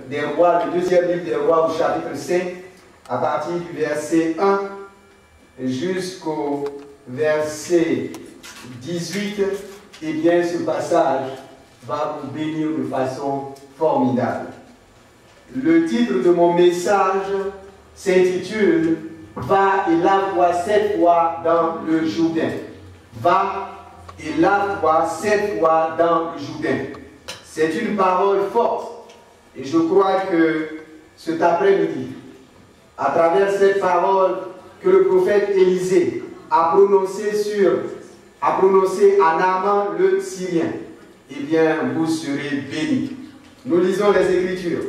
des Rois, le deuxième livre des Rois au chapitre 5, à partir du verset 1 jusqu'au verset 18, eh bien ce passage va vous bénir de façon formidable. Le titre de mon message s'intitule « Va et lave-toi 7 fois dans le Jourdain ». Va et lave-toi 7 fois dans le Jourdain. C'est une parole forte. Et je crois que cet après-midi, à travers cette parole que le prophète Élisée a prononcée à Naaman le Syrien, eh bien, vous serez bénis. Nous lisons les Écritures.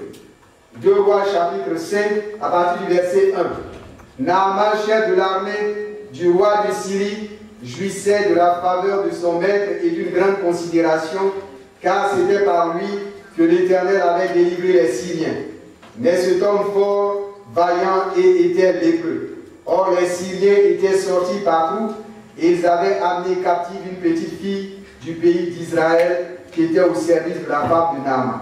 2 Rois chapitre 5, à partir du verset 1. Naaman, chef de l'armée du roi de Syrie, jouissait de la faveur de son maître et d'une grande considération, car c'était par lui que l'Éternel avait délivré les Syriens. Mais cet homme fort, vaillant et était lépreux. Or les Syriens étaient sortis partout et ils avaient amené captive une petite fille du pays d'Israël qui était au service de la femme de Naaman.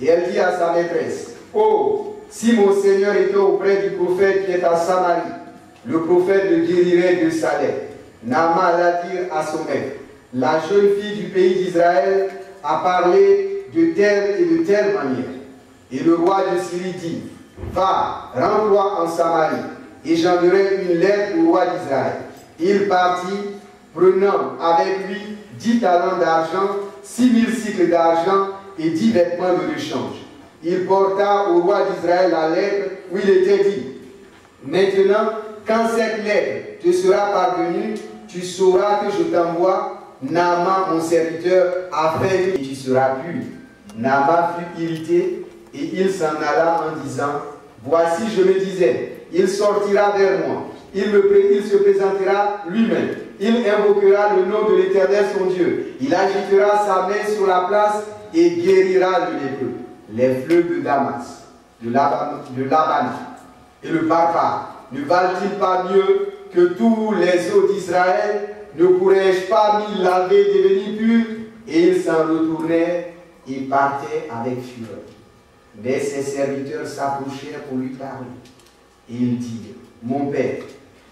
Et elle dit à sa maîtresse, « Oh, si mon Seigneur était auprès du prophète qui est à Samarie, le prophète le guérirait de sa lèpre. » Naaman alla dire à son maître, « La jeune fille du pays d'Israël a parlé de telle et de telle manière. » Et le roi de Syrie dit, « Va, rends-toi en Samarie, et j'enverrai une lettre au roi d'Israël. » Il partit, prenant avec lui 10 talents d'argent, 6000 cycles d'argent et 10 vêtements de rechange. Il porta au roi d'Israël la lettre où il était dit, « Maintenant, quand cette lettre te sera parvenue, tu sauras que je t'envoie Naaman mon serviteur, afin que tu seras pur. » Naaman fut irrité et il s'en alla en disant, « Voici, je me disais, il sortira vers moi, il se présentera lui-même, il invoquera le nom de l'Éternel son Dieu, il agitera sa main sur la place et guérira le lépreux. Les fleuves de Damas, de Laban et le barbare, ne valent-ils pas mieux que tous les eaux d'Israël? Ne pourrais-je pas m'y laver et devenir pur? » Et il s'en retournait et partait avec fureur. Mais ses serviteurs s'approchèrent pour lui parler. Et ils dirent, « Mon père,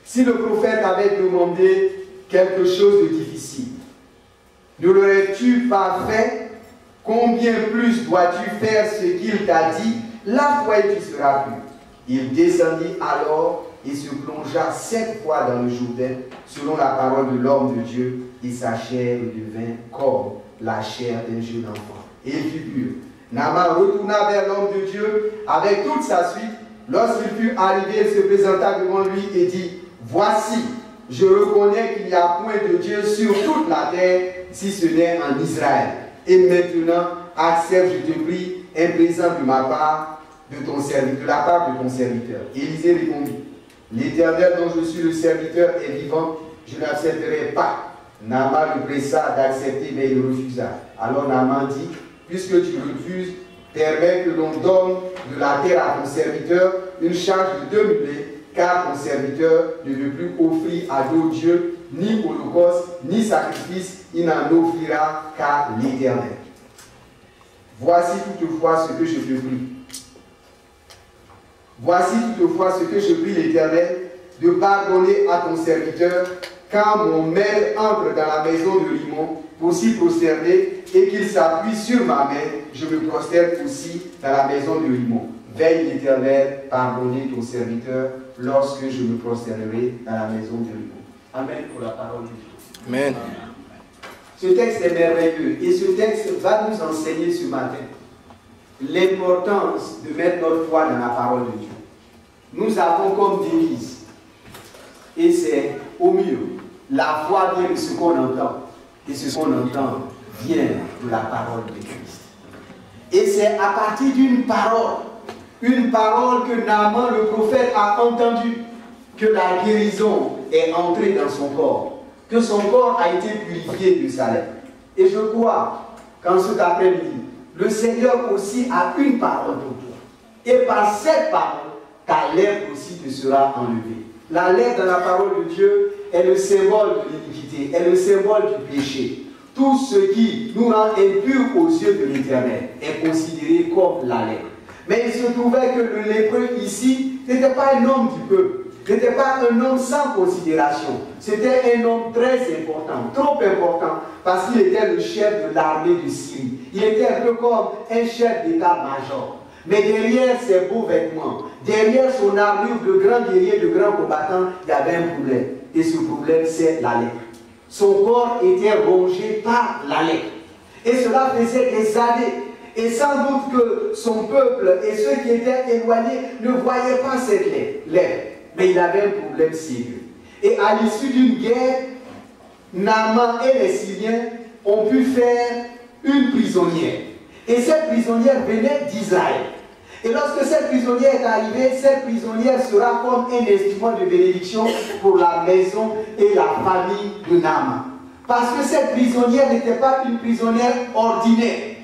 si le prophète avait demandé quelque chose de difficile, ne l'aurais-tu pas fait? Combien plus dois-tu faire ce qu'il t'a dit? Lave-toi et tu seras pur. » Il descendit alors et se plongea 7 fois dans le Jourdain, selon la parole de l'homme de Dieu, et sa chair devint comme la chair d'un jeune enfant. Et il fut pur. Naaman retourna vers l'homme de Dieu avec toute sa suite. Lorsqu'il fut arrivé, il se présenta devant lui et dit, « Voici, je reconnais qu'il n'y a point de Dieu sur toute la terre, si ce n'est en Israël. Et maintenant, accepte, je te prie, un présent de ma part, de la part de ton serviteur. » Élisée répondit, « L'Éternel dont je suis le serviteur est vivant, je n'accepterai pas. » Naaman le pressa d'accepter, mais il refusa. Alors Naaman dit, « Puisque tu refuses, permets que l'on donne de la terre à ton serviteur une charge de 2 mulets, car ton serviteur ne veut plus offrir à d'autres dieux, ni holocauste, ni sacrifice, il n'en offrira qu'à l'Éternel. Voici toutefois ce que je te prie. Voici toutefois ce que je prie l'Éternel, de pardonner à ton serviteur, quand mon maître entre dans la maison de Rimon pour s'y prosterner et qu'il s'appuie sur ma main, je me prosterne aussi dans la maison de Rimon. Veille l'Éternel, pardonnez ton serviteur lorsque je me prosternerai dans la maison de Rimon. Amen pour la parole de Dieu. Amen. Ce texte est merveilleux et ce texte va nous enseigner ce matin l'importance de mettre notre foi dans la parole de Dieu. Nous avons comme devise, et c'est au mieux, la foi vient de ce qu'on entend, et ce qu'on entend vient de la parole de Christ. Et c'est à partir d'une parole que Naaman le prophète a entendue, que la guérison est entrée dans son corps, que son corps a été purifié de sa lèpre. Et je crois qu'en cet après-midi, le Seigneur aussi a une parole pour toi. Et par cette parole, ta lèpre aussi te sera enlevée. La lèpre dans la parole de Dieu est le symbole de l'iniquité, est le symbole du péché. Tout ce qui nous rend impurs aux yeux de l'Éternel est considéré comme la lèpre. Mais il se trouvait que le lépreux ici n'était pas un homme du peuple, n'était pas un homme sans considération. C'était un homme très important, trop important, parce qu'il était le chef de l'armée de Syrie. Il était un peu comme un chef d'état-major. Mais derrière ses beaux vêtements, derrière son armure de grand guerrier, de grand combattant, il y avait un problème. Et ce problème, c'est la lèpre. Son corps était rongé par la lèpre. Et cela faisait des années. Et sans doute que son peuple et ceux qui étaient éloignés ne voyaient pas cette lèpre. Mais il avait un problème sérieux. Et à l'issue d'une guerre, Naaman et les Syriens ont pu faire une prisonnière. Et cette prisonnière venait d'Israël. Et lorsque cette prisonnière est arrivée, cette prisonnière sera comme un instrument de bénédiction pour la maison et la famille de Naaman. Parce que cette prisonnière n'était pas une prisonnière ordinaire.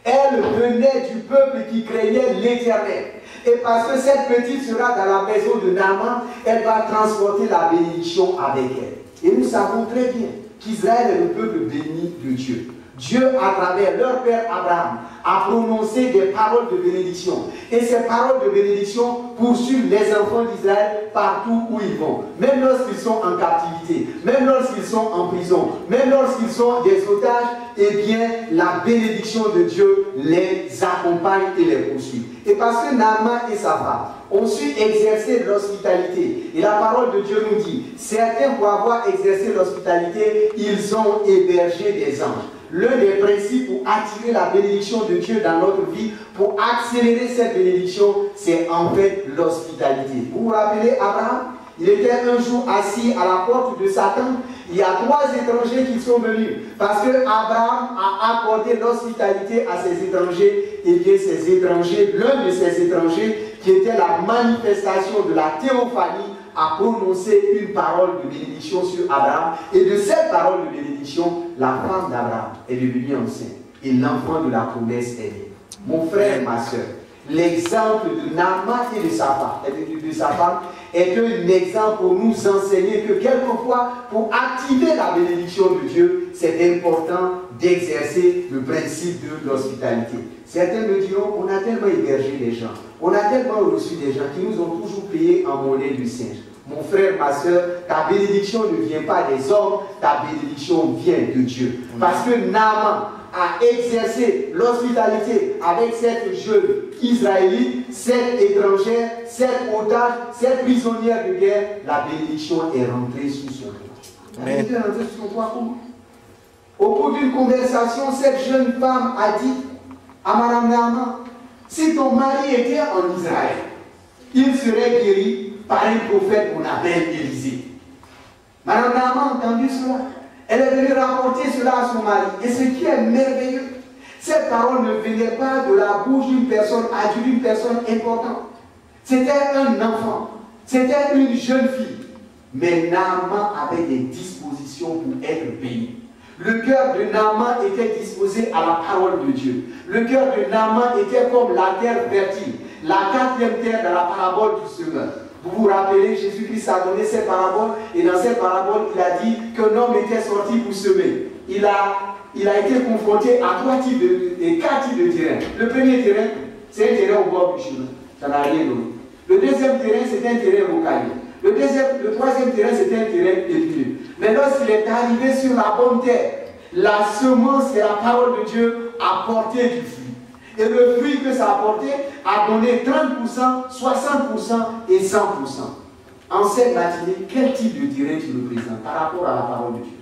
Elle venait du peuple qui craignait l'Éternel. Et parce que cette petite sera dans la maison de Naaman, elle va transporter la bénédiction avec elle. Et nous savons très bien qu'Israël est le peuple béni de Dieu. Dieu, à travers leur père Abraham, a prononcé des paroles de bénédiction. Et ces paroles de bénédiction poursuivent les enfants d'Israël partout où ils vont. Même lorsqu'ils sont en captivité, même lorsqu'ils sont en prison, même lorsqu'ils sont des otages, eh bien, la bénédiction de Dieu les accompagne et les poursuit. Et parce que Naaman et sa femme ont su exercer l'hospitalité, et la parole de Dieu nous dit, certains pour avoir exercé l'hospitalité, ils ont hébergé des anges. L'un des principes pour attirer la bénédiction de Dieu dans notre vie, pour accélérer cette bénédiction, c'est en fait l'hospitalité. Vous vous rappelez Abraham? Il était un jour assis à la porte de sa tente. Il y a 3 étrangers qui sont venus. Parce que Abraham a accordé l'hospitalité à ces étrangers. Et bien ces étrangers, l'un de ces étrangers, qui était la manifestation de la théophanie, a prononcé une parole de bénédiction sur Abraham. Et de cette parole de bénédiction, la femme d'Abraham est devenue enceinte. Et l'enfant de la promesse est né. Mon frère, ma soeur, l'exemple de Naaman et de sa femme est un exemple pour nous enseigner que quelquefois, pour activer la bénédiction de Dieu, c'est important d'exercer le principe de l'hospitalité. Certains me diront, on a tellement hébergé des gens, on a tellement reçu des gens qui nous ont toujours payé en monnaie du singe. Mon frère, ma soeur, ta bénédiction ne vient pas des hommes, ta bénédiction vient de Dieu. Parce que Naaman a exercé l'hospitalité avec cette jeune Israélite, cette étrangère, cette otage, cette prisonnière de guerre, la bénédiction est rentrée sous son toit. La bénédiction est rentrée sous son toit comment? Au cours d'une conversation, cette jeune femme a dit à Madame Naaman, si ton mari était en Israël, il serait guéri par un prophète qu'on appelle Élisée. Madame Naaman a entendu cela. Elle est venue rapporter cela à son mari. Et ce qui est merveilleux, cette parole ne venait pas de la bouche d'une personne adulte, d'une personne importante. C'était un enfant. C'était une jeune fille. Mais Naaman avait des dispositions pour être béni. Le cœur de Naaman était disposé à la parole de Dieu. Le cœur de Naaman était comme la terre fertile, la 4e terre dans la parabole du semeur. Vous vous rappelez, Jésus-Christ a donné cette parabole, et dans cette parabole, il a dit qu'un homme était sorti pour semer. Il a été confronté à 4 types de terrains. Le premier terrain, c'est un terrain au bord du chemin. Ça n'a rien donné. Le deuxième terrain, c'est un terrain rocailleux. Le troisième terrain, c'était un terrain épineux. Mais lorsqu'il est arrivé sur la bonne terre, la semence et la parole de Dieu a porté du fruit. Et le fruit que ça a porté a donné 30%, 60% et 100%. En cette matinée, quel type de terrain tu représentes par rapport à la parole de Dieu?